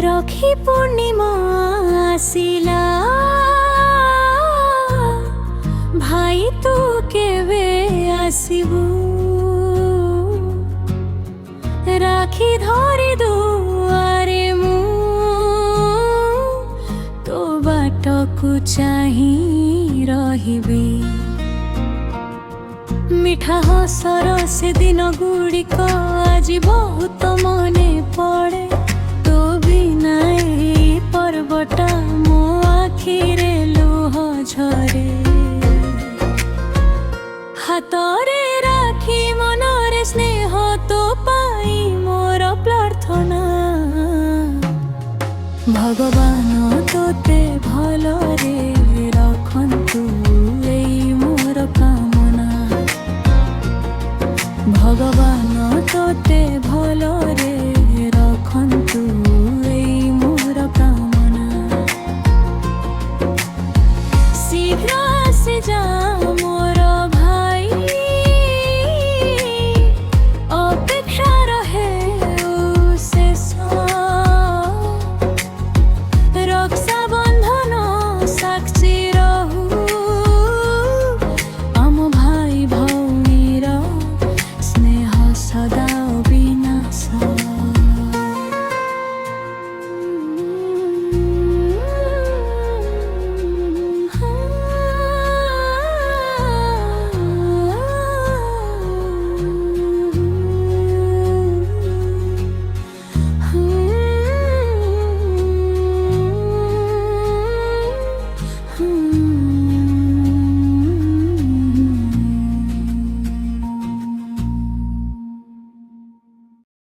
রাখি পূর্ণিমা আসিলা ভাই তু কেবে আসিবু রাখি ধরি দুয়ারে মু তো বাটକୁ চাহি রহিবি মিঠা হসর সে দিন গুড়িক আজি বহুত মনে পড়ে তো বিনা এই পর্বটা মো আখিরে লুহ ঝরে হাতরে রাখি মনরে স্নেহ তো পাই মোর প্রার্থনা ভগবান তোতে ভলরে রখন্তু এই মোর কামনা ভগবান তোতে ভলরে